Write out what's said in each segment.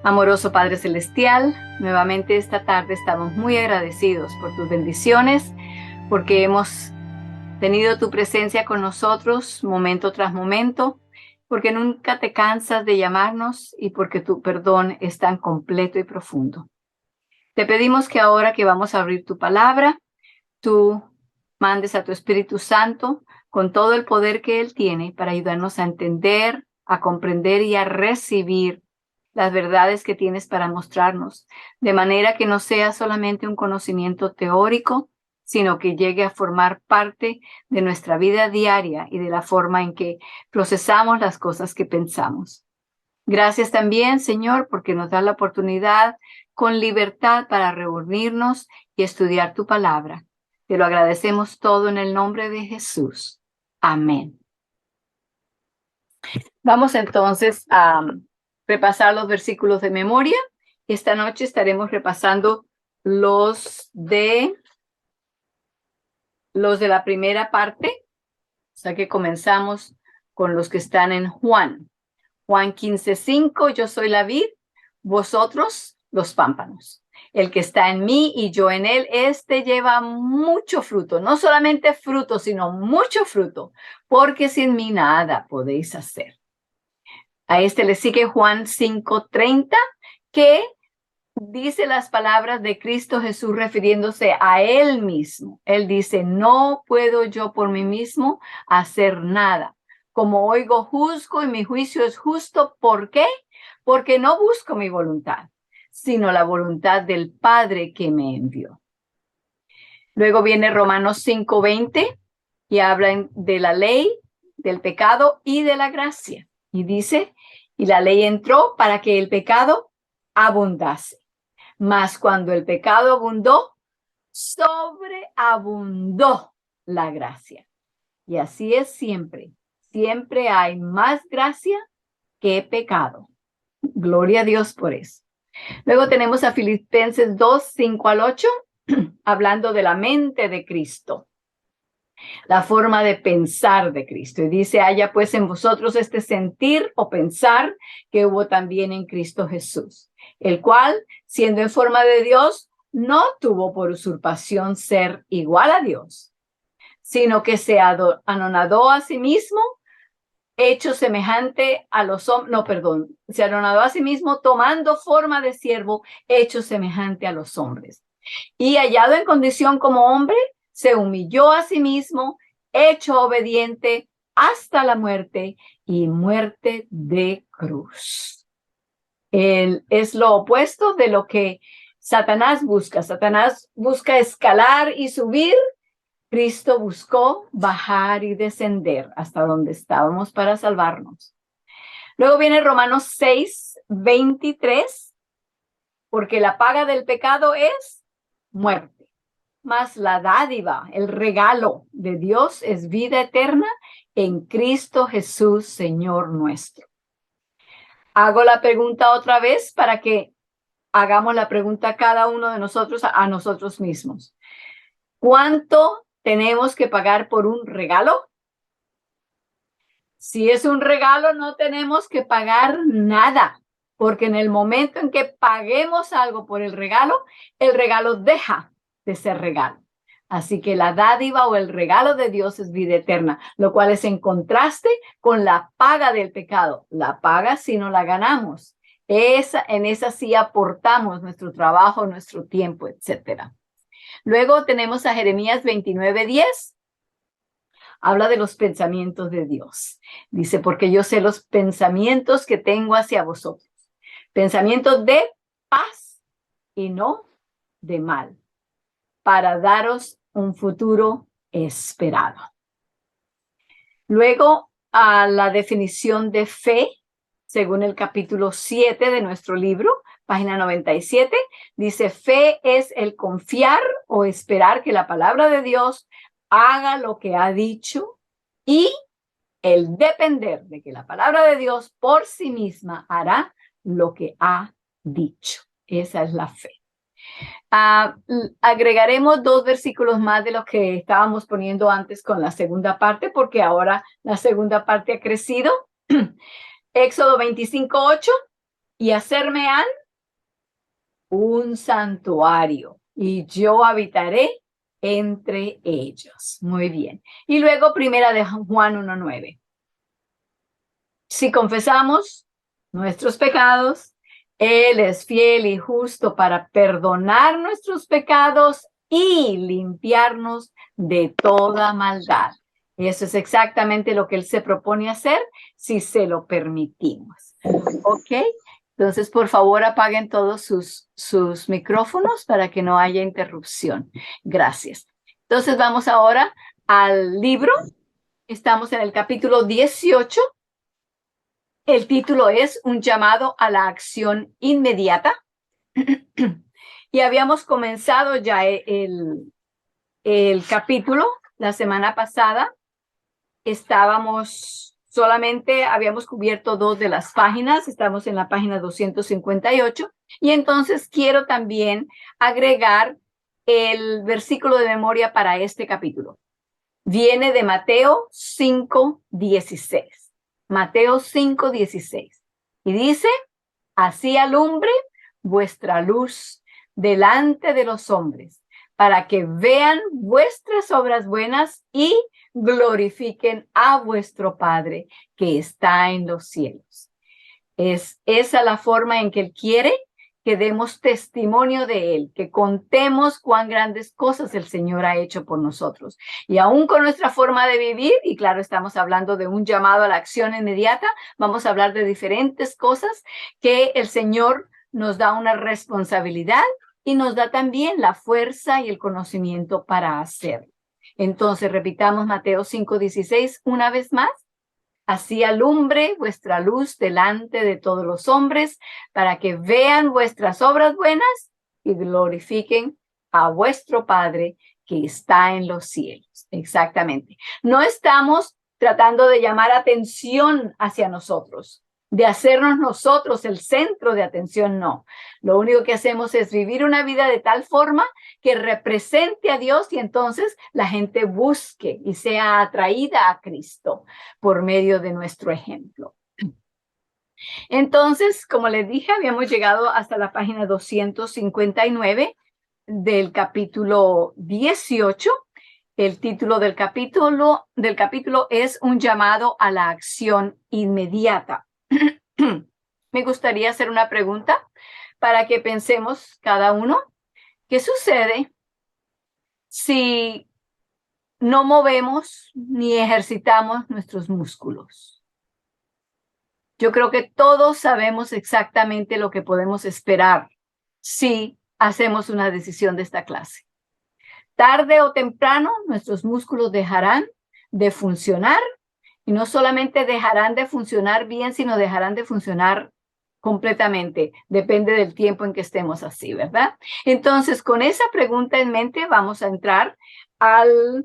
Amoroso Padre Celestial, nuevamente esta tarde estamos muy agradecidos por tus bendiciones, porque hemos tenido tu presencia con nosotros momento tras momento, porque nunca te cansas de llamarnos y porque tu perdón es tan completo y profundo. Te pedimos que ahora que vamos a abrir tu palabra, tú mandes a tu Espíritu Santo con todo el poder que Él tiene para ayudarnos a entender, a comprender y a recibir las verdades que tienes para mostrarnos, de manera que no sea solamente un conocimiento teórico, sino que llegue a formar parte de nuestra vida diaria y de la forma en que procesamos las cosas que pensamos. Gracias también, Señor, porque nos da la oportunidad con libertad para reunirnos y estudiar tu palabra. Te lo agradecemos todo en el nombre de Jesús. Amén. Vamos entonces a repasar los versículos de memoria. Esta noche estaremos repasando los de la primera parte, o sea que comenzamos con los que están en Juan. Juan 15:5, yo soy la vid, vosotros los pámpanos. El que está en mí y yo en él, este lleva mucho fruto, no solamente fruto, sino mucho fruto, porque sin mí nada podéis hacer. A este le sigue Juan 5:30, que dice las palabras de Cristo Jesús refiriéndose a él mismo. Él dice, no puedo yo por mí mismo hacer nada. Como oigo, juzgo y mi juicio es justo. ¿Por qué? Porque no busco mi voluntad, sino la voluntad del Padre que me envió. Luego viene Romanos 5:20 y habla de la ley, del pecado y de la gracia. Y dice, y la ley entró para que el pecado abundase. Mas cuando el pecado abundó, sobreabundó la gracia. Y así es siempre. Siempre hay más gracia que pecado. Gloria a Dios por eso. Luego tenemos a Filipenses 2:5-8, hablando de la mente de Cristo, la forma de pensar de Cristo. Y dice, haya pues en vosotros este sentir o pensar que hubo también en Cristo Jesús, el cual, siendo en forma de Dios, no tuvo por usurpación ser igual a Dios, sino que se anonadó a sí mismo, hecho semejante a los hombres, se anonadó a sí mismo tomando forma de siervo, hecho semejante a los hombres. Y hallado en condición como hombre, se humilló a sí mismo, hecho obediente hasta la muerte y muerte de cruz. Él es lo opuesto de lo que Satanás busca. Satanás busca escalar y subir. Cristo buscó bajar y descender hasta donde estábamos para salvarnos. Luego viene Romanos 6:23, porque la paga del pecado es muerte, mas la dádiva, el regalo de Dios es vida eterna en Cristo Jesús, Señor nuestro. Hago la pregunta otra vez para que hagamos la pregunta cada uno de nosotros a nosotros mismos. ¿Cuánto tenemos que pagar por un regalo? Si es un regalo, no tenemos que pagar nada, porque en el momento en que paguemos algo por el regalo deja de ser regalo. Así que la dádiva o el regalo de Dios es vida eterna, lo cual es en contraste con la paga del pecado. La paga si no la ganamos. En esa sí aportamos nuestro trabajo, nuestro tiempo, etc. Luego tenemos a Jeremías 29:10. Habla de los pensamientos de Dios. Dice, porque yo sé los pensamientos que tengo hacia vosotros. Pensamientos de paz y no de mal, para daros un futuro esperado. Luego, a la definición de fe, según el capítulo 7 de nuestro libro, página 97, dice, fe es el confiar o esperar que la palabra de Dios haga lo que ha dicho y el depender de que la palabra de Dios por sí misma hará lo que ha dicho. Esa es la fe. Agregaremos 2 versículos más de los que estábamos poniendo antes con la segunda parte, porque ahora la segunda parte ha crecido. Éxodo 25:8, y hacerme un santuario, y yo habitaré entre ellos. Muy bien. Y luego primera de Juan 1:9. Si confesamos nuestros pecados, Él es fiel y justo para perdonar nuestros pecados y limpiarnos de toda maldad. Y eso es exactamente lo que Él se propone hacer si se lo permitimos. ¿Ok? Entonces, por favor, apaguen todos sus micrófonos para que no haya interrupción. Gracias. Entonces, vamos ahora al libro. Estamos en el capítulo 18. El título es Un llamado a la acción inmediata. Y habíamos comenzado ya el capítulo la semana pasada. Habíamos cubierto 2 de las páginas. Estamos en la página 258. Y entonces quiero también agregar el versículo de memoria para este capítulo. Viene de Mateo 5:16. Mateo 5:16. Y dice, así alumbre vuestra luz delante de los hombres, para que vean vuestras obras buenas y glorifiquen a vuestro Padre que está en los cielos. Es esa la forma en que Él quiere que demos testimonio de Él, que contemos cuán grandes cosas el Señor ha hecho por nosotros. Y aún con nuestra forma de vivir, y claro, estamos hablando de un llamado a la acción inmediata, vamos a hablar de diferentes cosas que el Señor nos da una responsabilidad y nos da también la fuerza y el conocimiento para hacerlo. Entonces, repitamos Mateo 5:16 una vez más. Así alumbre vuestra luz delante de todos los hombres, para que vean vuestras obras buenas y glorifiquen a vuestro Padre que está en los cielos. Exactamente. No estamos tratando de llamar atención hacia nosotros, de hacernos nosotros el centro de atención, no. Lo único que hacemos es vivir una vida de tal forma que represente a Dios y entonces la gente busque y sea atraída a Cristo por medio de nuestro ejemplo. Entonces, como les dije, habíamos llegado hasta la página 259 del capítulo 18. El título del capítulo es Un llamado a la acción inmediata. Me gustaría hacer una pregunta para que pensemos cada uno. ¿Qué sucede si no movemos ni ejercitamos nuestros músculos? Yo creo que todos sabemos exactamente lo que podemos esperar si hacemos una decisión de esta clase. Tarde o temprano, nuestros músculos dejarán de funcionar y no solamente dejarán de funcionar bien, sino dejarán de funcionar completamente. Depende del tiempo en que estemos así, ¿verdad? Entonces, con esa pregunta en mente, vamos a entrar al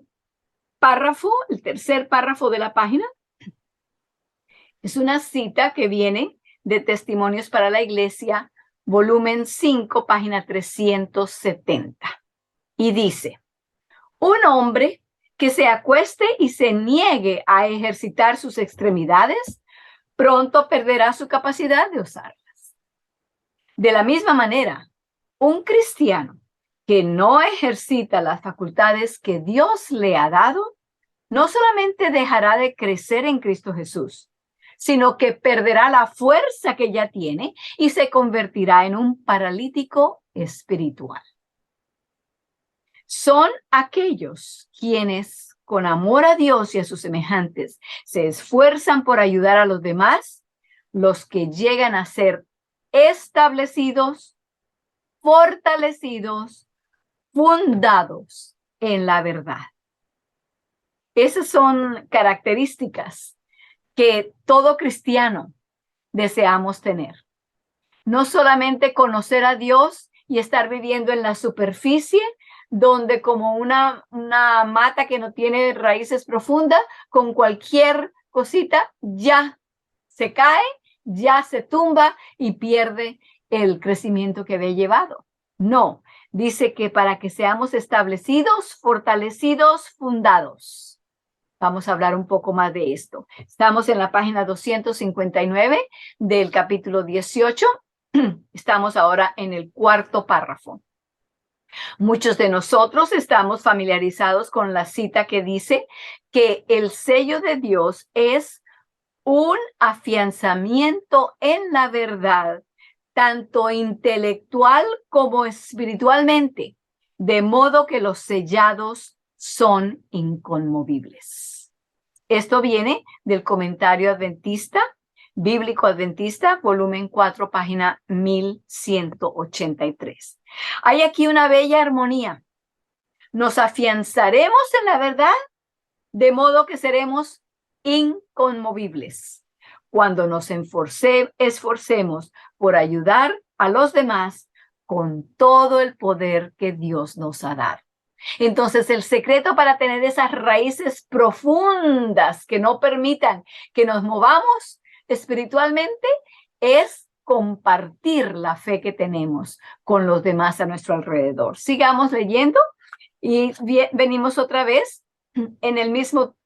párrafo, el tercer párrafo de la página. Es una cita que viene de Testimonios para la Iglesia, volumen 5, página 370. Y dice, un hombre que se acueste y se niegue a ejercitar sus extremidades, pronto perderá su capacidad de usarlas. De la misma manera, un cristiano que no ejercita las facultades que Dios le ha dado, no solamente dejará de crecer en Cristo Jesús, sino que perderá la fuerza que ya tiene y se convertirá en un paralítico espiritual. Son aquellos quienes, con amor a Dios y a sus semejantes, se esfuerzan por ayudar a los demás, los que llegan a ser establecidos, fortalecidos, fundados en la verdad. Esas son características que todo cristiano deseamos tener. No solamente conocer a Dios y estar viviendo en la superficie, donde como una mata que no tiene raíces profundas, con cualquier cosita ya se cae, ya se tumba y pierde el crecimiento que había llevado. No, dice que para que seamos establecidos, fortalecidos, fundados. Vamos a hablar un poco más de esto. Estamos en la página 259 del capítulo 18 Estamos ahora en el cuarto párrafo. Muchos de nosotros estamos familiarizados con la cita que dice que el sello de Dios es un afianzamiento en la verdad, tanto intelectual como espiritualmente, de modo que los sellados son inconmovibles. Esto viene del Comentario Adventista, Bíblico Adventista, volumen 4, página 1183. Hay aquí una bella armonía. Nos afianzaremos en la verdad, de modo que seremos inconmovibles cuando nos esforcemos por ayudar a los demás con todo el poder que Dios nos ha dado. Entonces, el secreto para tener esas raíces profundas que no permitan que nos movamos espiritualmente es compartir la fe que tenemos con los demás a nuestro alrededor. Sigamos leyendo y venimos otra vez en el mismo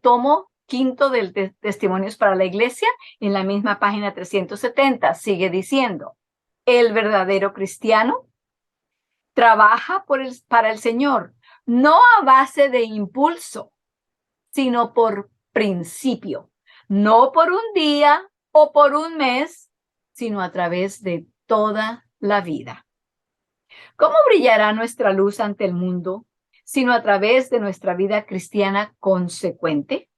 tomo quinto del Testimonios para la Iglesia, en la misma página 370, sigue diciendo, el verdadero cristiano trabaja para el Señor, no a base de impulso, sino por principio, no por un día o por un mes, sino a través de toda la vida. ¿Cómo brillará nuestra luz ante el mundo, sino a través de nuestra vida cristiana consecuente?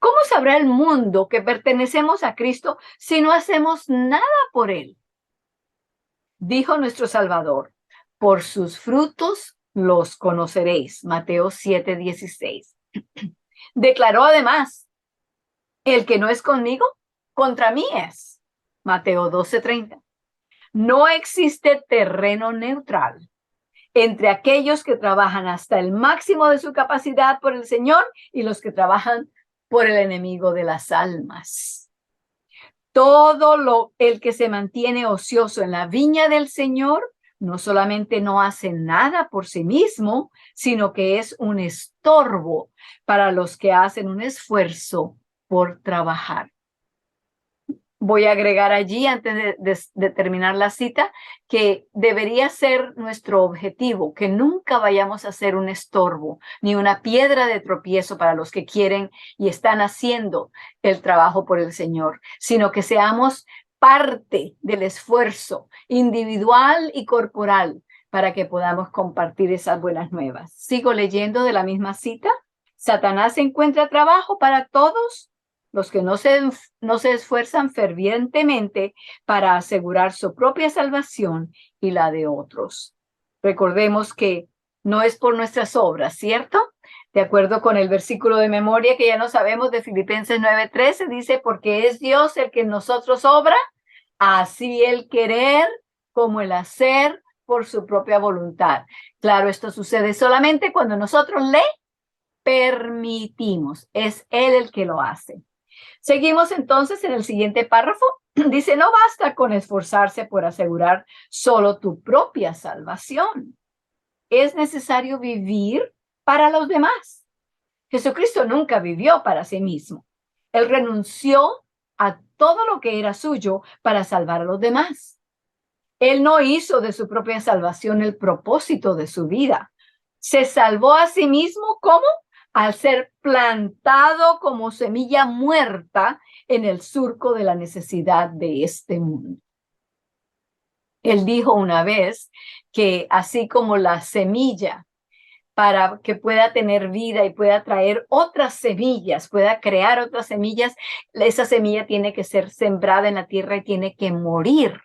¿Cómo sabrá el mundo que pertenecemos a Cristo si no hacemos nada por Él? Dijo nuestro Salvador, por sus frutos los conoceréis. Mateo 7:16. Declaró además, el que no es conmigo, contra mí es. Mateo 12:30. No existe terreno neutral entre aquellos que trabajan hasta el máximo de su capacidad por el Señor y los que trabajan por el enemigo de las almas. El que se mantiene ocioso en la viña del Señor, no solamente no hace nada por sí mismo, sino que es un estorbo para los que hacen un esfuerzo por trabajar. Voy a agregar allí, antes de terminar la cita, que debería ser nuestro objetivo, que nunca vayamos a ser un estorbo, ni una piedra de tropiezo para los que quieren y están haciendo el trabajo por el Señor, sino que seamos parte del esfuerzo individual y corporal para que podamos compartir esas buenas nuevas. Sigo leyendo de la misma cita. Satanás encuentra trabajo para todos los que no se esfuerzan fervientemente para asegurar su propia salvación y la de otros. Recordemos que no es por nuestras obras, ¿cierto? De acuerdo con el versículo de memoria que ya no sabemos de Filipenses 9:13, dice, porque es Dios el que en nosotros obra, así el querer como el hacer por su propia voluntad. Claro, esto sucede solamente cuando nosotros le permitimos. Es Él el que lo hace. Seguimos entonces en el siguiente párrafo. Dice, no basta con esforzarse por asegurar solo tu propia salvación. Es necesario vivir para los demás. Jesucristo nunca vivió para sí mismo. Él renunció a todo lo que era suyo para salvar a los demás. Él no hizo de su propia salvación el propósito de su vida. Se salvó a sí mismo, ¿cómo? Al ser plantado como semilla muerta en el surco de la necesidad de este mundo. Él dijo una vez que así como la semilla, para que pueda tener vida y pueda traer otras semillas, pueda crear otras semillas, esa semilla tiene que ser sembrada en la tierra y tiene que morir.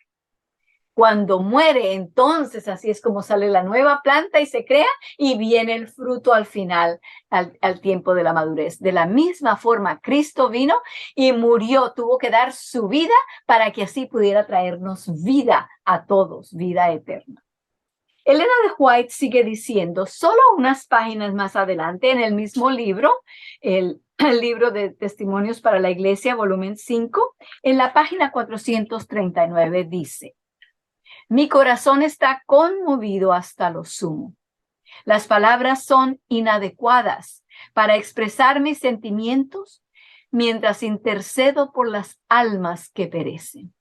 Cuando muere, entonces así es como sale la nueva planta y se crea y viene el fruto al final, al tiempo de la madurez. De la misma forma, Cristo vino y murió, tuvo que dar su vida para que así pudiera traernos vida a todos, vida eterna. Elena de White sigue diciendo, solo unas páginas más adelante en el mismo libro, el libro de Testimonios para la Iglesia, volumen 5, en la página 439 dice, mi corazón está conmovido hasta lo sumo. Las palabras son inadecuadas para expresar mis sentimientos mientras intercedo por las almas que perecen.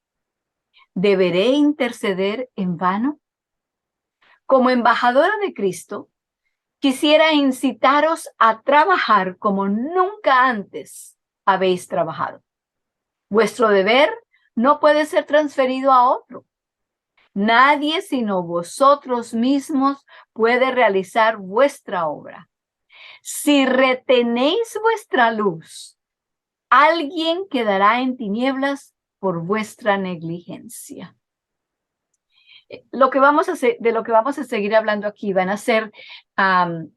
¿Deberé interceder en vano? Como embajadora de Cristo, quisiera incitaros a trabajar como nunca antes habéis trabajado. Vuestro deber no puede ser transferido a otro. Nadie sino vosotros mismos puede realizar vuestra obra. Si retenéis vuestra luz, alguien quedará en tinieblas por vuestra negligencia. De lo que vamos a seguir hablando aquí van a ser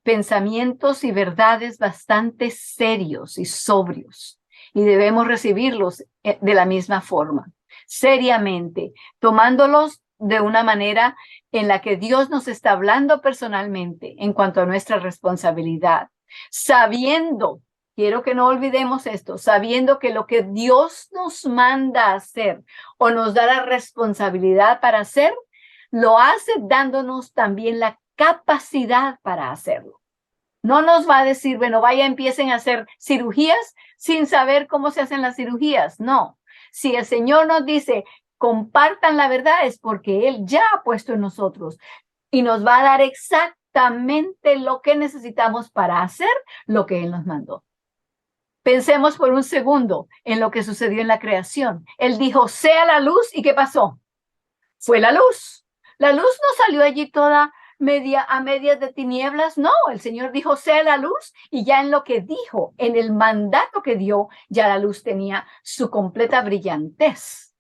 pensamientos y verdades bastante serios y sobrios, y debemos recibirlos de la misma forma, seriamente, tomándolos de una manera en la que Dios nos está hablando personalmente en cuanto a nuestra responsabilidad, sabiendo, quiero que no olvidemos esto, sabiendo que lo que Dios nos manda a hacer o nos da la responsabilidad para hacer, lo hace dándonos también la capacidad para hacerlo. No nos va a decir, bueno, vaya, empiecen a hacer cirugías sin saber cómo se hacen las cirugías. No. Si el Señor nos dice, compartan la verdad, es porque Él ya ha puesto en nosotros y nos va a dar exactamente lo que necesitamos para hacer lo que Él nos mandó. Pensemos por un segundo en lo que sucedió en la creación. Él dijo, sea la luz, ¿y qué pasó? Fue la luz. La luz no salió allí toda a medias de tinieblas. No, el Señor dijo, sea la luz, y ya en lo que dijo, en el mandato que dio, ya la luz tenía su completa brillantez.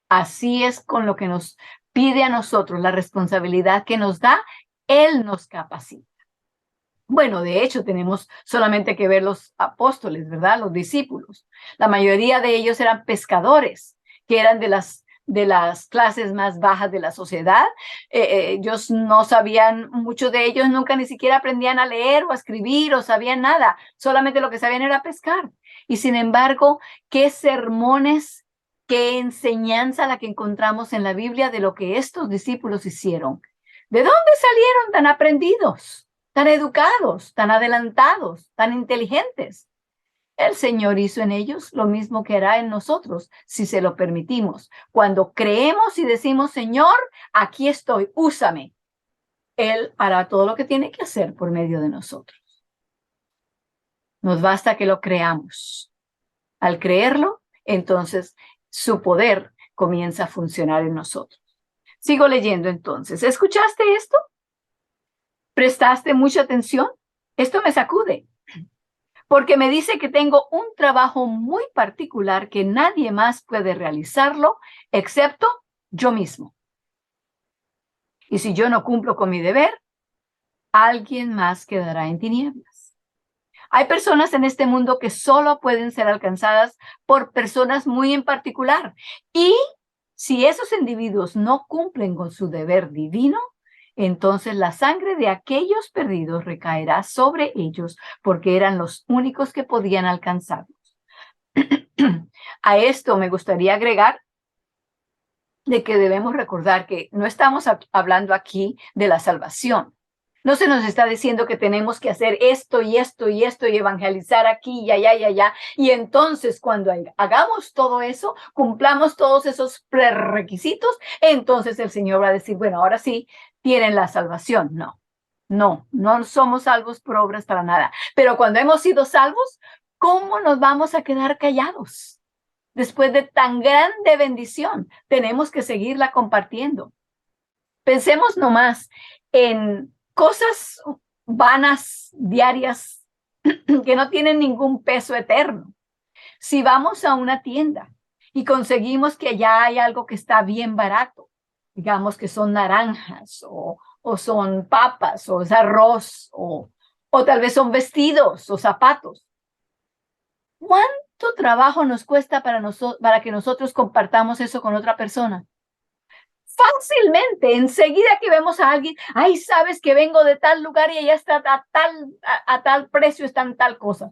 Así es con lo que nos pide a nosotros, la responsabilidad que nos da, Él nos capacita. Bueno, de hecho, tenemos solamente que ver los apóstoles, ¿verdad? Los discípulos. La mayoría de ellos eran pescadores, que eran de las clases más bajas de la sociedad. Ellos no sabían, muchos de ellos nunca ni siquiera aprendían a leer o a escribir o sabían nada, solamente lo que sabían era pescar. Y sin embargo, qué sermones, qué enseñanza la que encontramos en la Biblia de lo que estos discípulos hicieron. ¿De dónde salieron tan aprendidos, tan educados, tan adelantados, tan inteligentes? El Señor hizo en ellos lo mismo que hará en nosotros, si se lo permitimos. Cuando creemos y decimos, Señor, aquí estoy, úsame, Él hará todo lo que tiene que hacer por medio de nosotros. Nos basta que lo creamos. Al creerlo, entonces su poder comienza a funcionar en nosotros. Sigo leyendo entonces. ¿Escuchaste esto? ¿Prestaste mucha atención? Esto me sacude, porque me dice que tengo un trabajo muy particular que nadie más puede realizarlo excepto yo mismo. Y si yo no cumplo con mi deber, alguien más quedará en tinieblas. Hay personas en este mundo que solo pueden ser alcanzadas por personas muy en particular. Y si esos individuos no cumplen con su deber divino, entonces la sangre de aquellos perdidos recaerá sobre ellos porque eran los únicos que podían alcanzarlos. A esto me gustaría agregar de que debemos recordar que no estamos hablando aquí de la salvación. No se nos está diciendo que tenemos que hacer esto y esto y esto y evangelizar aquí y allá y allá. Y entonces cuando hagamos todo eso, cumplamos todos esos prerequisitos, entonces el Señor va a decir, bueno, ahora sí tienen la salvación. No somos salvos por obras para nada. Pero cuando hemos sido salvos, ¿cómo nos vamos a quedar callados? Después de tan grande bendición, tenemos que seguirla compartiendo. Pensemos nomás en cosas vanas, diarias, que no tienen ningún peso eterno. Si vamos a una tienda y conseguimos que allá hay algo que está bien barato, digamos que son naranjas o son papas o es arroz o tal vez son vestidos o zapatos. ¿Cuánto trabajo nos cuesta para que nosotros compartamos eso con otra persona? Fácilmente, enseguida que vemos a alguien, ay, sabes que vengo de tal lugar y allá está a tal precio, está en tal cosa.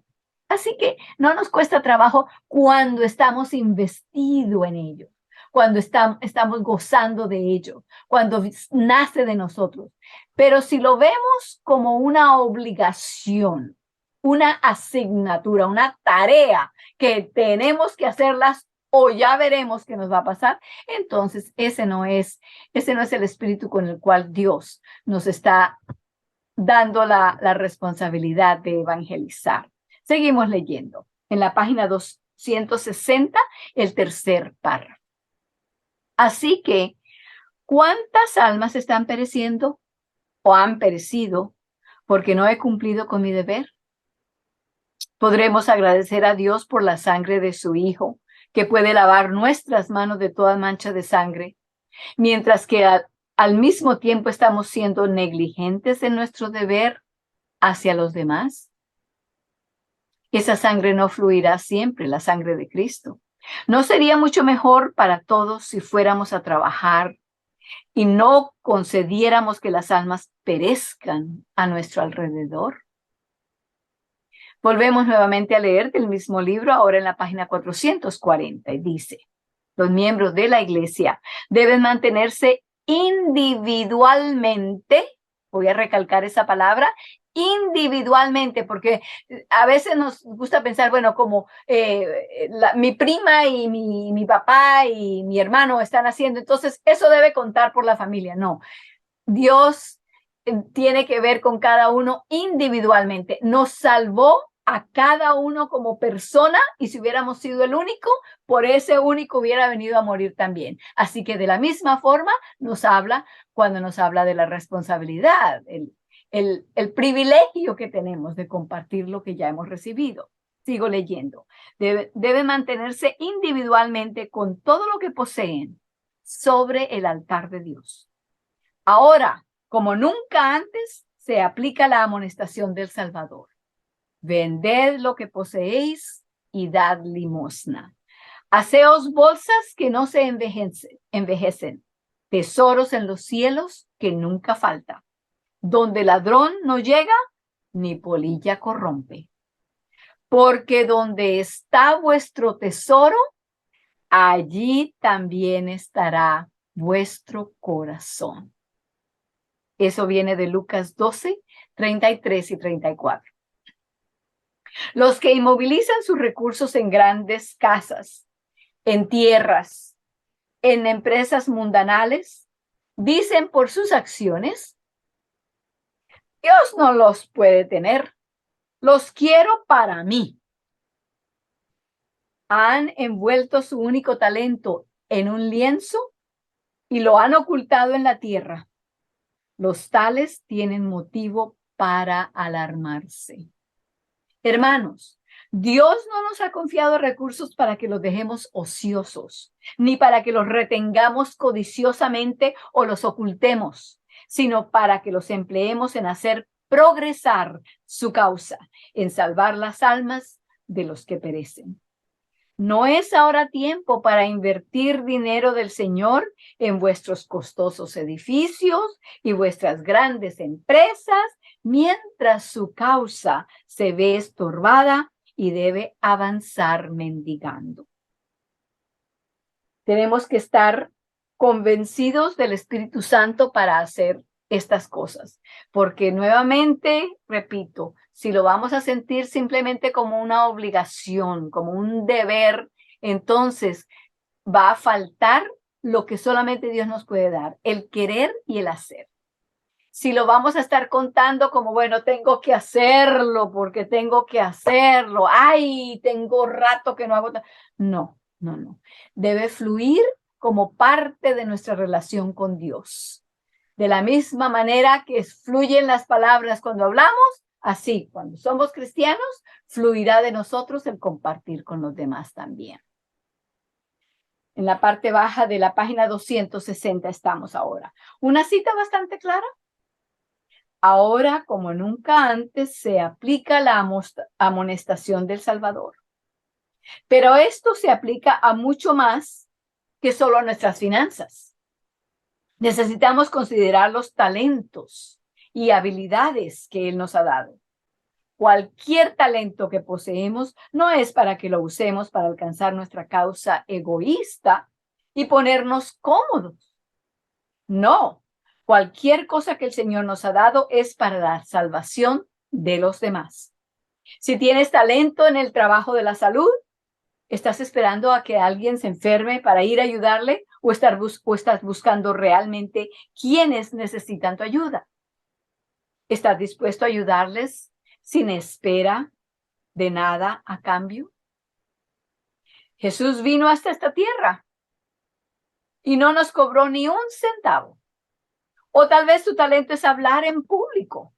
Así que no nos cuesta trabajo cuando estamos investidos en ello, cuando estamos gozando de ello, cuando nace de nosotros. Pero si lo vemos como una obligación, una asignatura, una tarea que tenemos que hacerlas o ya veremos qué nos va a pasar, entonces ese no es el espíritu con el cual Dios nos está dando la responsabilidad de evangelizar. Seguimos leyendo. En la página 260, el tercer párrafo. Así que, ¿cuántas almas están pereciendo o han perecido porque no he cumplido con mi deber? Podremos agradecer a Dios por la sangre de su Hijo, que puede lavar nuestras manos de toda mancha de sangre, mientras que al mismo tiempo estamos siendo negligentes en nuestro deber hacia los demás. Esa sangre no fluirá siempre, la sangre de Cristo. ¿No sería mucho mejor para todos si fuéramos a trabajar y no concediéramos que las almas perezcan a nuestro alrededor? Volvemos nuevamente a leer del mismo libro, ahora en la página 440, y dice: los miembros de la iglesia deben mantenerse individualmente, voy a recalcar esa palabra, individualmente, porque a veces nos gusta pensar, bueno, como mi prima y mi papá y mi hermano están haciendo, entonces eso debe contar por la familia. No, Dios tiene que ver con cada uno individualmente. Nos salvó a cada uno como persona, y si hubiéramos sido el único, por ese único hubiera venido a morir también. Así que de la misma forma nos habla cuando nos habla de la responsabilidad, el privilegio que tenemos de compartir lo que ya hemos recibido. Sigo leyendo. Debe mantenerse individualmente con todo lo que poseen sobre el altar de Dios. Ahora, como nunca antes, se aplica la amonestación del Salvador. Vended lo que poseéis y dad limosna. Haceos bolsas que no se envejecen, tesoros en los cielos que nunca falta, donde ladrón no llega ni polilla corrompe. Porque donde está vuestro tesoro, allí también estará vuestro corazón. Eso viene de Lucas 12, 33 y 34. Los que inmovilizan sus recursos en grandes casas, en tierras, en empresas mundanales, dicen por sus acciones: Dios no los puede tener, los quiero para mí. Han envuelto su único talento en un lienzo y lo han ocultado en la tierra. Los tales tienen motivo para alarmarse. Hermanos, Dios no nos ha confiado recursos para que los dejemos ociosos, ni para que los retengamos codiciosamente o los ocultemos, sino para que los empleemos en hacer progresar su causa, en salvar las almas de los que perecen. ¿No es ahora tiempo para invertir dinero del Señor en vuestros costosos edificios y vuestras grandes empresas, mientras su causa se ve estorbada y debe avanzar mendigando? Tenemos que estar convencidos del Espíritu Santo para hacer estas cosas, porque nuevamente, repito, si lo vamos a sentir simplemente como una obligación, como un deber, entonces va a faltar lo que solamente Dios nos puede dar, el querer y el hacer. Si lo vamos a estar contando como, bueno, tengo que hacerlo porque tengo que hacerlo, ay, tengo rato que no hago. No, no, no. Debe fluir como parte de nuestra relación con Dios. De la misma manera que fluyen las palabras cuando hablamos, así, cuando somos cristianos, fluirá de nosotros el compartir con los demás también. En la parte baja de la página 260 estamos ahora. Una cita bastante clara. Ahora, como nunca antes, se aplica la amonestación del Salvador. Pero esto se aplica a mucho más que solo a nuestras finanzas. Necesitamos considerar los talentos y habilidades que Él nos ha dado. Cualquier talento que poseemos no es para que lo usemos para alcanzar nuestra causa egoísta y ponernos cómodos. No, cualquier cosa que el Señor nos ha dado es para la salvación de los demás. Si tienes talento en el trabajo de la salud, ¿Estás esperando a que alguien se enferme para ir a ayudarle o estás buscando realmente quiénes necesitan tu ayuda? ¿Estás dispuesto a ayudarles sin espera de nada a cambio? Jesús vino hasta esta tierra y no nos cobró ni un centavo. O tal vez tu talento es hablar en público.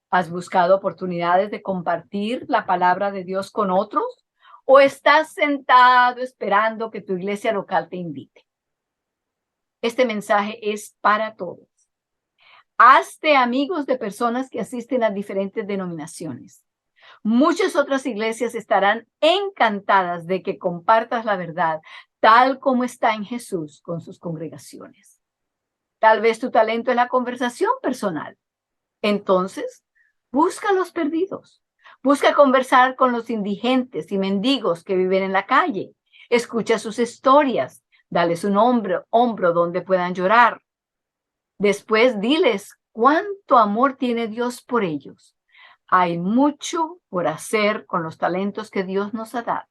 ¿Has buscado oportunidades de compartir la palabra de Dios con otros? ¿O estás sentado esperando que tu iglesia local te invite? Este mensaje es para todos. Hazte amigos de personas que asisten a diferentes denominaciones. Muchas otras iglesias estarán encantadas de que compartas la verdad tal como está en Jesús con sus congregaciones. Tal vez tu talento es la conversación personal. Entonces, busca a los perdidos. Busca conversar con los indigentes y mendigos que viven en la calle. Escucha sus historias. Dales un hombro donde puedan llorar. Después diles cuánto amor tiene Dios por ellos. Hay mucho por hacer con los talentos que Dios nos ha dado.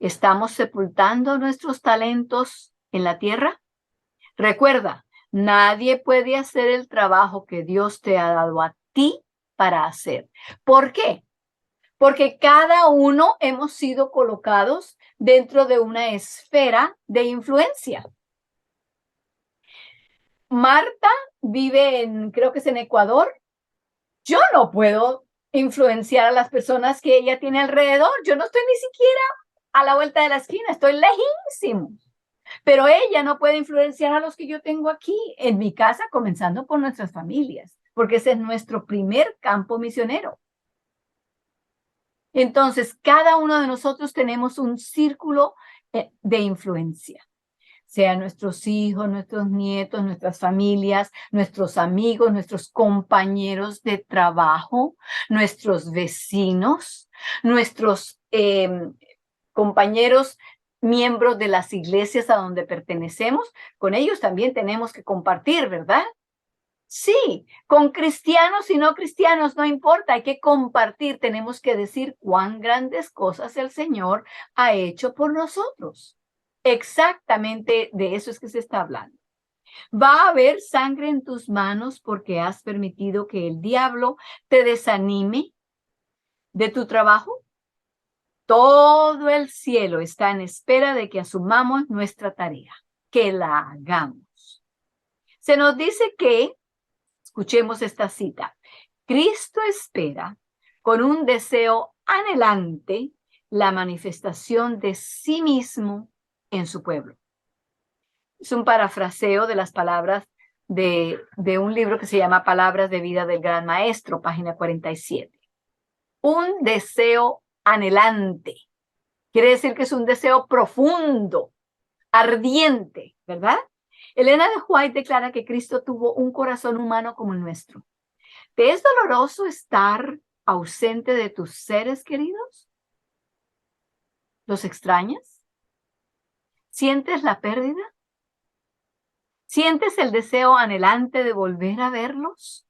¿Estamos sepultando nuestros talentos en la tierra? Recuerda, nadie puede hacer el trabajo que Dios te ha dado a ti para hacer. ¿Por qué? Porque cada uno hemos sido colocados dentro de una esfera de influencia. Marta vive creo que es en Ecuador. Yo no puedo influenciar a las personas que ella tiene alrededor. Yo no estoy ni siquiera a la vuelta de la esquina, estoy lejísimo. Pero ella no puede influenciar a los que yo tengo aquí en mi casa, comenzando por nuestras familias, porque ese es nuestro primer campo misionero. Entonces, cada uno de nosotros tenemos un círculo de influencia, sean nuestros hijos, nuestros nietos, nuestras familias, nuestros amigos, nuestros compañeros de trabajo, nuestros vecinos, nuestros compañeros, miembros de las iglesias a donde pertenecemos. Con ellos también tenemos que compartir, ¿verdad? Sí, con cristianos y no cristianos, no importa, hay que compartir, tenemos que decir cuán grandes cosas el Señor ha hecho por nosotros. Exactamente de eso es que se está hablando. Va a haber sangre en tus manos porque has permitido que el diablo te desanime de tu trabajo. Todo el cielo está en espera de que asumamos nuestra tarea, que la hagamos. Se nos dice que, escuchemos esta cita, Cristo espera con un deseo anhelante la manifestación de sí mismo en su pueblo. Es un parafraseo de las palabras de un libro que se llama Palabras de Vida del Gran Maestro, página 47. Un deseo anhelante. Quiere decir que es un deseo profundo, ardiente, ¿verdad? Elena de White declara que Cristo tuvo un corazón humano como el nuestro. ¿Te es doloroso estar ausente de tus seres queridos? ¿Los extrañas? ¿Sientes la pérdida? ¿Sientes el deseo anhelante de volver a verlos?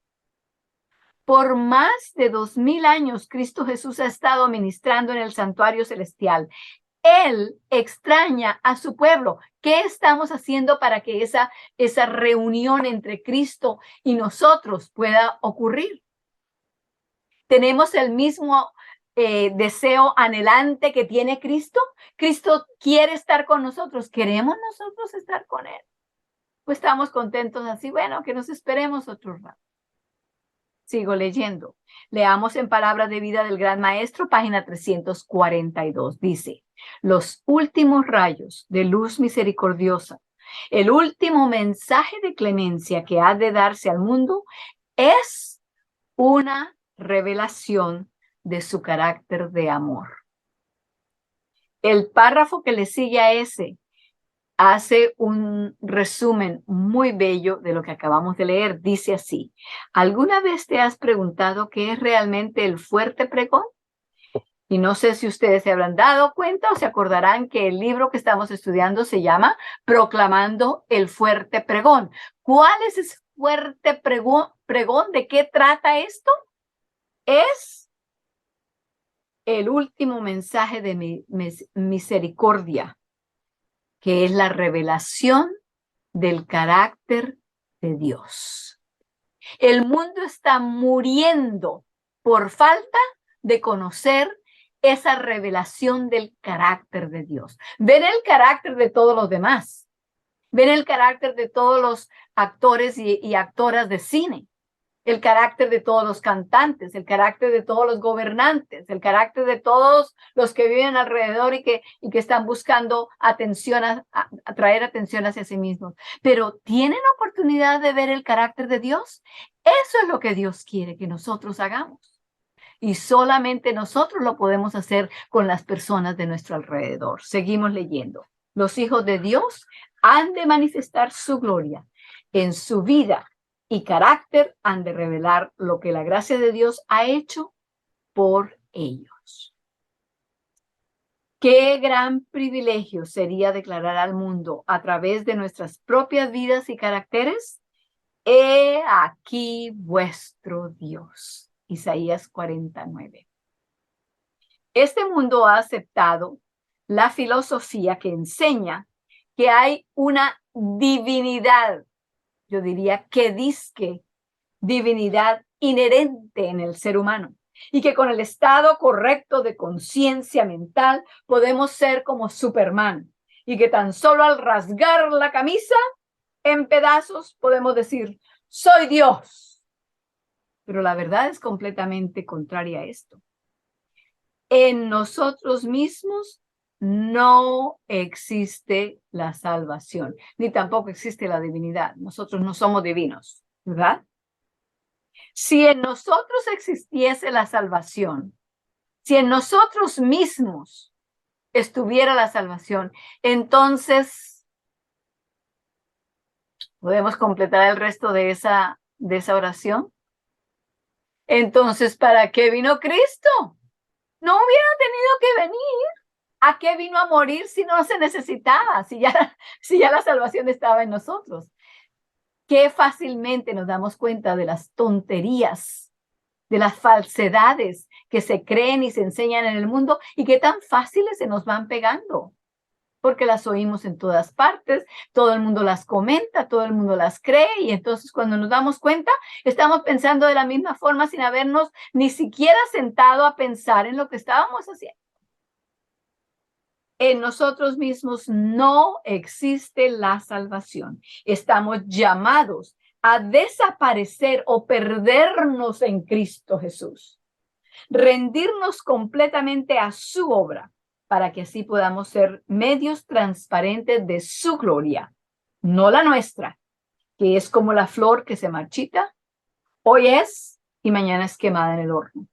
Por más de 2000 años, Cristo Jesús ha estado ministrando en el santuario celestial. Él extraña a su pueblo. ¿Qué estamos haciendo para que esa reunión entre Cristo y nosotros pueda ocurrir? ¿Tenemos el mismo deseo anhelante que tiene Cristo? Cristo quiere estar con nosotros. ¿Queremos nosotros estar con Él? Pues estamos contentos así. Bueno, que nos esperemos otro rato. Sigo leyendo. Leamos en Palabras de Vida del Gran Maestro, página 342. Dice, los últimos rayos de luz misericordiosa, el último mensaje de clemencia que ha de darse al mundo es una revelación de su carácter de amor. El párrafo que le sigue a ese hace un resumen muy bello de lo que acabamos de leer. Dice así, ¿alguna vez te has preguntado qué es realmente el fuerte pregón? Y no sé si ustedes se habrán dado cuenta o se acordarán que el libro que estamos estudiando se llama Proclamando el fuerte pregón. ¿Cuál es ese fuerte pregón? ¿De qué trata esto? Es el último mensaje de misericordia, que es la revelación del carácter de Dios. El mundo está muriendo por falta de conocer esa revelación del carácter de Dios. Ven el carácter de todos los demás. Ven el carácter de todos los actores y actoras de cine. El carácter de todos los cantantes, el carácter de todos los gobernantes, el carácter de todos los que viven alrededor y que están buscando atención, atraer atención hacia sí mismos. Pero ¿tienen oportunidad de ver el carácter de Dios? Eso es lo que Dios quiere que nosotros hagamos. Y solamente nosotros lo podemos hacer con las personas de nuestro alrededor. Seguimos leyendo. Los hijos de Dios han de manifestar su gloria en su vida y carácter, han de revelar lo que la gracia de Dios ha hecho por ellos. Qué gran privilegio sería declarar al mundo a través de nuestras propias vidas y caracteres: he aquí vuestro Dios. Isaías 49. Este mundo ha aceptado la filosofía que enseña que hay una divinidad, yo diría que dizque divinidad inherente en el ser humano, y que con el estado correcto de conciencia mental podemos ser como Superman, y que tan solo al rasgar la camisa en pedazos podemos decir: soy Dios. Pero la verdad es completamente contraria a esto. En nosotros mismos no existe la salvación, ni tampoco existe la divinidad. Nosotros no somos divinos, ¿verdad? Si en nosotros existiese la salvación, si en nosotros mismos estuviera la salvación, entonces podemos completar el resto de esa oración. Entonces, ¿para qué vino Cristo? No hubiera tenido que venir. ¿A qué vino a morir si no se necesitaba? Si ya la salvación estaba en nosotros. Qué fácilmente nos damos cuenta de las tonterías, de las falsedades que se creen y se enseñan en el mundo y que tan fáciles se nos van pegando, porque las oímos en todas partes, todo el mundo las comenta, todo el mundo las cree, y entonces cuando nos damos cuenta, estamos pensando de la misma forma sin habernos ni siquiera sentado a pensar en lo que estábamos haciendo. En nosotros mismos no existe la salvación. Estamos llamados a desaparecer o perdernos en Cristo Jesús, rendirnos completamente a su obra, para que así podamos ser medios transparentes de su gloria, no la nuestra, que es como la flor que se marchita, hoy es y mañana es quemada en el horno.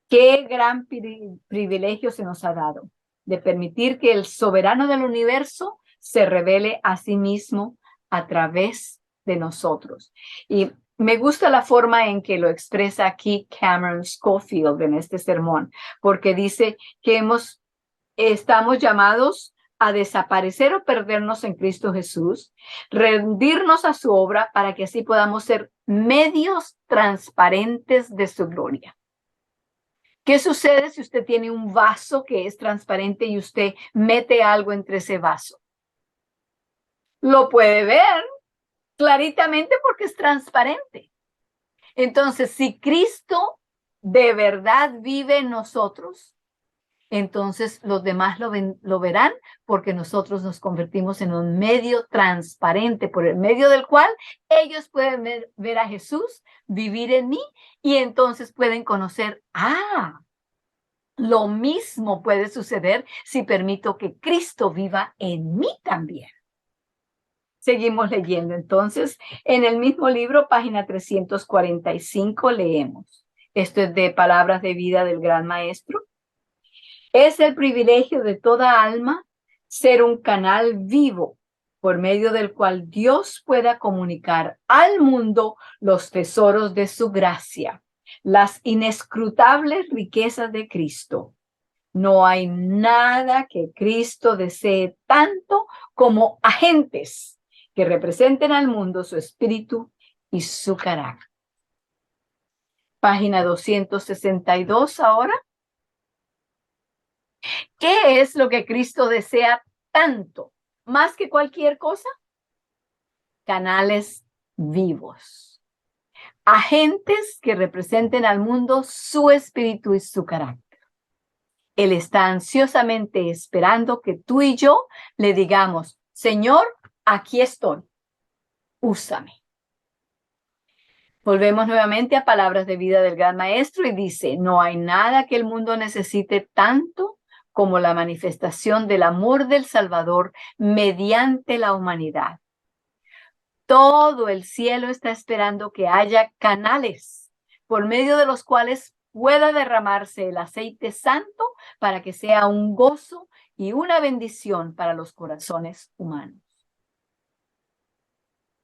Qué gran privilegio se nos ha dado de permitir que el soberano del universo se revele a sí mismo a través de nosotros. Y me gusta la forma en que lo expresa aquí Cameron Schofield en este sermón, porque dice que estamos llamados a desaparecer o perdernos en Cristo Jesús, rendirnos a su obra para que así podamos ser medios transparentes de su gloria. ¿Qué sucede si usted tiene un vaso que es transparente y usted mete algo entre ese vaso? Lo puede ver claritamente porque es transparente. Entonces, si Cristo de verdad vive en nosotros, entonces los demás lo verán, porque nosotros nos convertimos en un medio transparente por el medio del cual ellos pueden ver a Jesús, vivir en mí, y entonces pueden conocer, lo mismo puede suceder si permito que Cristo viva en mí también. Seguimos leyendo. Entonces, en el mismo libro, página 345, leemos. Esto es de Palabras de Vida del Gran Maestro. Es el privilegio de toda alma ser un canal vivo por medio del cual Dios pueda comunicar al mundo los tesoros de su gracia, las inescrutables riquezas de Cristo. No hay nada que Cristo desee tanto como agentes que representen al mundo su espíritu y su carácter. Página 262 ahora. ¿Qué es lo que Cristo desea tanto, más que cualquier cosa? Canales vivos. Agentes que representen al mundo su espíritu y su carácter. Él está ansiosamente esperando que tú y yo le digamos, Señor, aquí estoy, úsame. Volvemos nuevamente a palabras de vida del gran maestro y dice, no hay nada que el mundo necesite tanto como la manifestación del amor del Salvador mediante la humanidad. Todo el cielo está esperando que haya canales por medio de los cuales pueda derramarse el aceite santo para que sea un gozo y una bendición para los corazones humanos.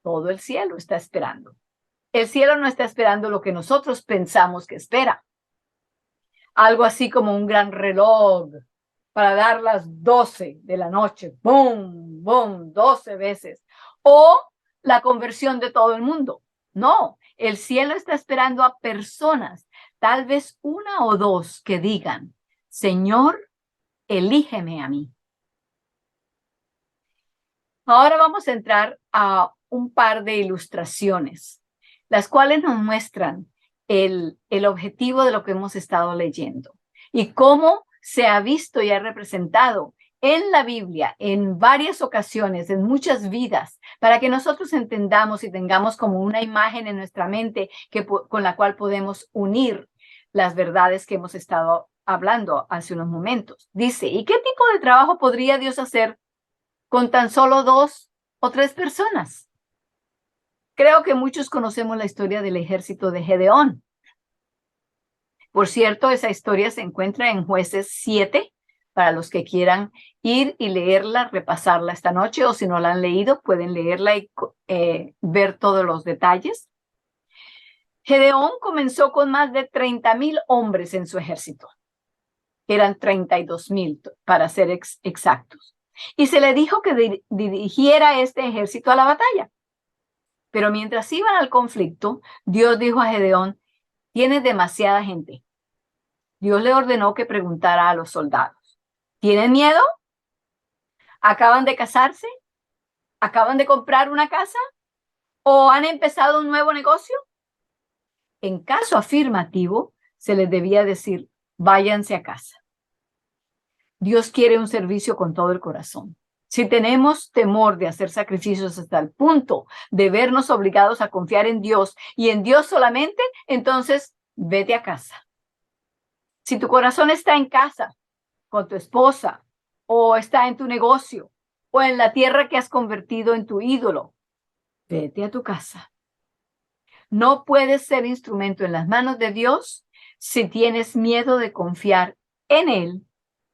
Todo el cielo está esperando. El cielo no está esperando lo que nosotros pensamos que espera. Algo así como un gran reloj para dar las 12 de la noche. ¡Bum! ¡Bum! 12 veces. O la conversión de todo el mundo. No, el cielo está esperando a personas, tal vez una o dos, que digan, Señor, elígeme a mí. Ahora vamos a entrar a un par de ilustraciones, las cuales nos muestran el objetivo de lo que hemos estado leyendo y cómo se ha visto y ha representado en la Biblia en varias ocasiones, en muchas vidas, para que nosotros entendamos y tengamos como una imagen en nuestra mente con la cual podemos unir las verdades que hemos estado hablando hace unos momentos. Dice, ¿y qué tipo de trabajo podría Dios hacer con tan solo 2 o 3 personas? Creo que muchos conocemos la historia del ejército de Gedeón. Por cierto, esa historia se encuentra en Jueces 7, para los que quieran ir y leerla, repasarla esta noche, o si no la han leído, pueden leerla y ver todos los detalles. Gedeón comenzó con más de 30,000 hombres en su ejército. Eran 32,000 para ser exactos. Y se le dijo que dirigiera este ejército a la batalla. Pero mientras iban al conflicto, Dios dijo a Gedeón, tienes demasiada gente. Dios le ordenó que preguntara a los soldados, ¿tienen miedo? ¿Acaban de casarse? ¿Acaban de comprar una casa? ¿O han empezado un nuevo negocio? En caso afirmativo, se les debía decir, váyanse a casa. Dios quiere un servicio con todo el corazón. Si tenemos temor de hacer sacrificios hasta el punto de vernos obligados a confiar en Dios y en Dios solamente, entonces vete a casa. Si tu corazón está en casa, con tu esposa, o está en tu negocio, o en la tierra que has convertido en tu ídolo, vete a tu casa. No puedes ser instrumento en las manos de Dios si tienes miedo de confiar en Él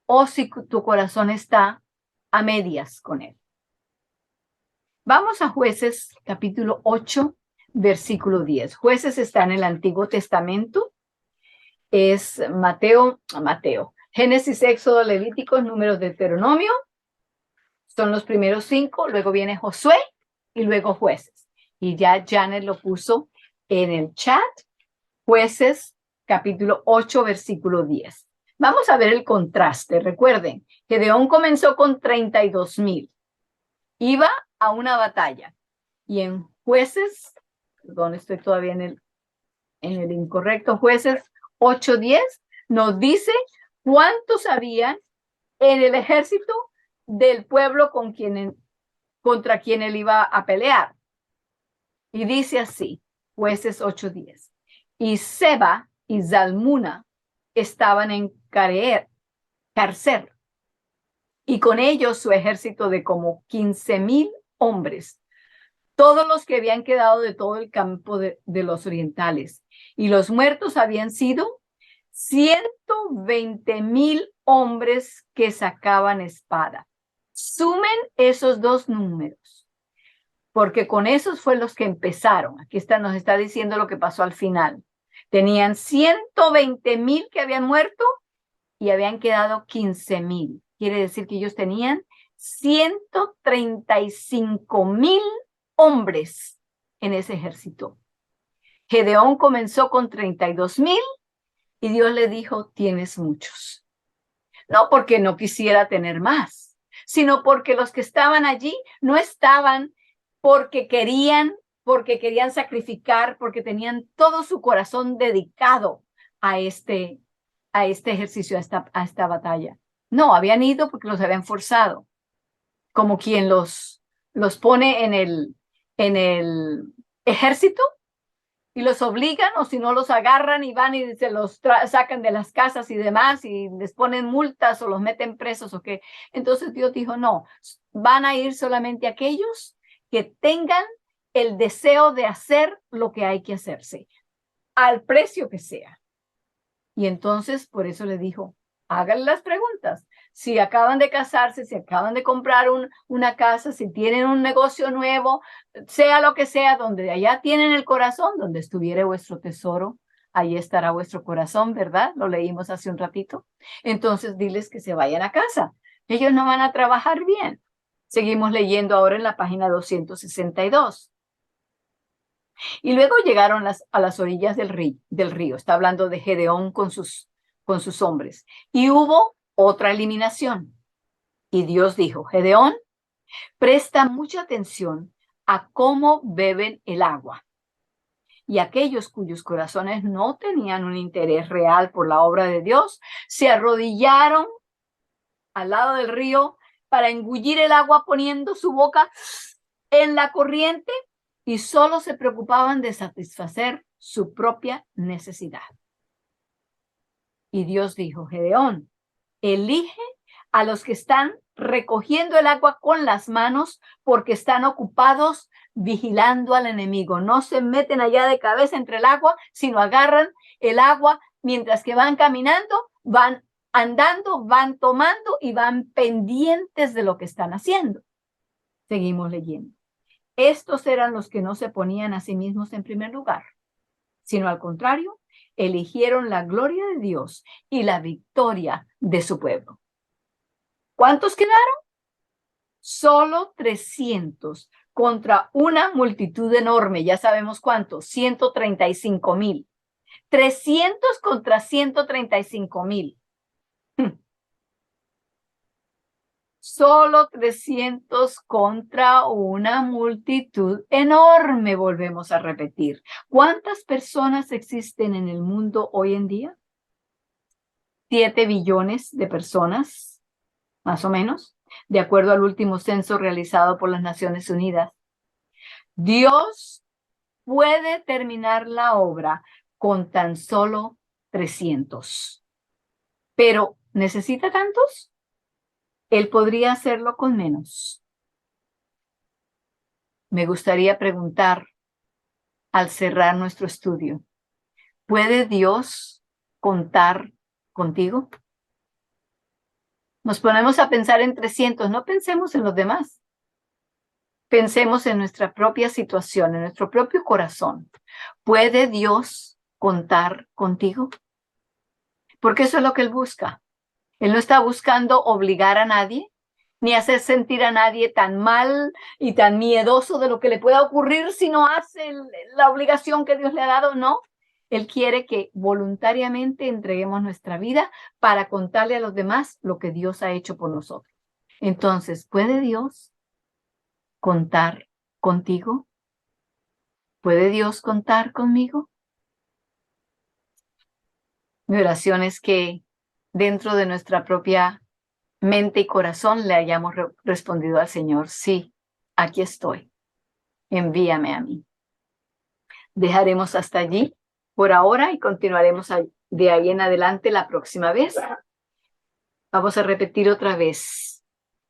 o si tu corazón está a medias con Él. Vamos a Jueces capítulo 8, versículo 10. Jueces está en el Antiguo Testamento. Es Mateo, Génesis, Éxodo, Levíticos, Números, Deuteronomio. Son los primeros 5. Luego viene Josué y luego Jueces. Y ya Janet lo puso en el chat. Jueces capítulo 8, versículo 10. Vamos a ver el contraste. Recuerden, Gedeón comenzó con 32,000. Iba a una batalla. Y en Jueces, perdón, estoy todavía en el incorrecto, Jueces 8:10, nos dice cuántos habían en el ejército del pueblo contra quien él iba a pelear. Y dice así, Jueces 8:10. Y Seba y Zalmuna estaban en Carcer, y con ellos su ejército de como 15,000 hombres, todos los que habían quedado de todo el campo de los orientales. Y los muertos habían sido 120,000 hombres que sacaban espada. Sumen esos dos números, porque con esos fue los que empezaron. Aquí nos está diciendo lo que pasó al final. Tenían 120,000 que habían muerto y habían quedado 15,000. Quiere decir que ellos tenían 135,000 hombres en ese ejército. Gedeón comenzó con 32,000 y Dios le dijo, tienes muchos. No porque no quisiera tener más, sino porque los que estaban allí no estaban porque querían sacrificar, porque tenían todo su corazón dedicado a este, a este ejercicio, a esta batalla. No, habían ido porque los habían forzado, como quien los pone en el ejército y los obligan, o si no los agarran y van y se los sacan de las casas y demás y les ponen multas o los meten presos o qué. Entonces Dios dijo, no, van a ir solamente aquellos que tengan el deseo de hacer lo que hay que hacerse, al precio que sea. Y entonces por eso le dijo, hagan las preguntas. Si acaban de casarse, si acaban de comprar una casa, si tienen un negocio nuevo, sea lo que sea, donde allá tienen el corazón, donde estuviere vuestro tesoro, ahí estará vuestro corazón, ¿verdad? Lo leímos hace un ratito. Entonces diles que se vayan a casa. Ellos no van a trabajar bien. Seguimos leyendo ahora en la página 262. Y luego llegaron a las orillas del río. Está hablando de Gedeón con sus hombres. Y hubo otra eliminación. Y Dios dijo, Gedeón, presta mucha atención a cómo beben el agua. Y aquellos cuyos corazones no tenían un interés real por la obra de Dios, se arrodillaron al lado del río para engullir el agua poniendo su boca en la corriente y solo se preocupaban de satisfacer su propia necesidad. Y Dios dijo, Gedeón, elige a los que están recogiendo el agua con las manos porque están ocupados vigilando al enemigo. No se meten allá de cabeza entre el agua, sino agarran el agua mientras que van caminando, van andando, van tomando y van pendientes de lo que están haciendo. Seguimos leyendo. Estos eran los que no se ponían a sí mismos en primer lugar, sino al contrario, eligieron la gloria de Dios y la victoria de su pueblo. ¿Cuántos quedaron? Solo 300 contra una multitud enorme. Ya sabemos cuántos, 135,000. 300 contra 135,000. Solo 300 contra una multitud enorme, volvemos a repetir. ¿Cuántas personas existen en el mundo hoy en día? 7 billones de personas, más o menos, de acuerdo al último censo realizado por las Naciones Unidas. Dios puede terminar la obra con tan solo 300. Pero, ¿necesita tantos? Él podría hacerlo con menos. Me gustaría preguntar al cerrar nuestro estudio, ¿puede Dios contar contigo? Nos ponemos a pensar en 300, no pensemos en los demás. Pensemos en nuestra propia situación, en nuestro propio corazón. ¿Puede Dios contar contigo? Porque eso es lo que Él busca. Él no está buscando obligar a nadie, ni hacer sentir a nadie tan mal y tan miedoso de lo que le pueda ocurrir si no hace la obligación que Dios le ha dado. No, Él quiere que voluntariamente entreguemos nuestra vida para contarle a los demás lo que Dios ha hecho por nosotros. Entonces, ¿puede Dios contar contigo? ¿Puede Dios contar conmigo? Mi oración es que dentro de nuestra propia mente y corazón le hayamos respondido al Señor, sí, aquí estoy, envíame a mí. Dejaremos hasta allí por ahora y continuaremos de ahí en adelante la próxima vez. Vamos a repetir otra vez.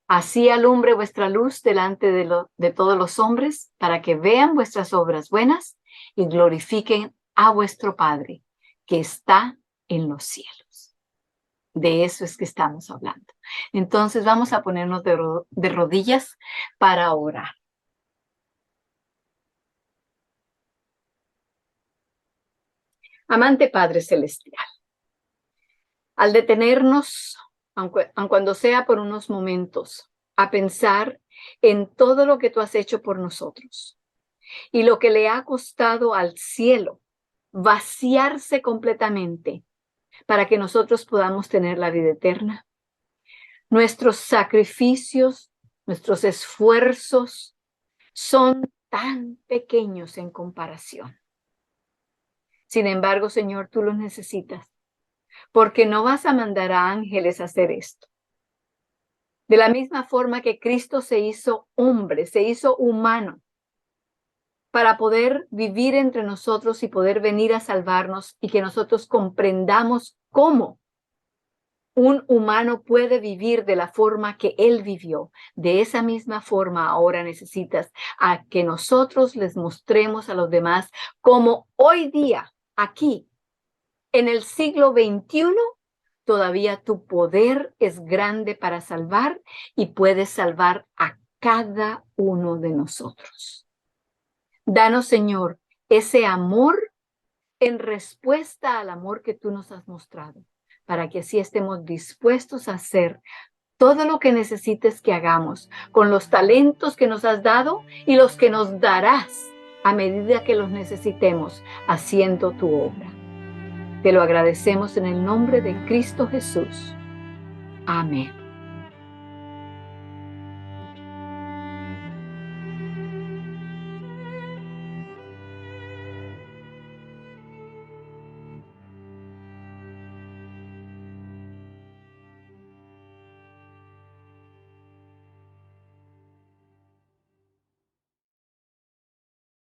Así alumbre vuestra luz delante de todos los hombres, para que vean vuestras obras buenas y glorifiquen a vuestro Padre, que está en los cielos. De eso es que estamos hablando. Entonces vamos a ponernos de rodillas para orar. Amante Padre Celestial, al detenernos, aun cuando sea por unos momentos, a pensar en todo lo que tú has hecho por nosotros y lo que le ha costado al cielo vaciarse completamente para que nosotros podamos tener la vida eterna. Nuestros sacrificios, nuestros esfuerzos son tan pequeños en comparación. Sin embargo, Señor, tú los necesitas, porque no vas a mandar a ángeles a hacer esto. De la misma forma que Cristo se hizo hombre, se hizo humano, para poder vivir entre nosotros y poder venir a salvarnos y que nosotros comprendamos cómo un humano puede vivir de la forma que él vivió. De esa misma forma ahora necesitas a que nosotros les mostremos a los demás cómo hoy día, aquí, en el siglo XXI, todavía tu poder es grande para salvar y puedes salvar a cada uno de nosotros. Danos, Señor, ese amor en respuesta al amor que tú nos has mostrado, para que así estemos dispuestos a hacer todo lo que necesites que hagamos con los talentos que nos has dado y los que nos darás a medida que los necesitemos haciendo tu obra. Te lo agradecemos en el nombre de Cristo Jesús. Amén.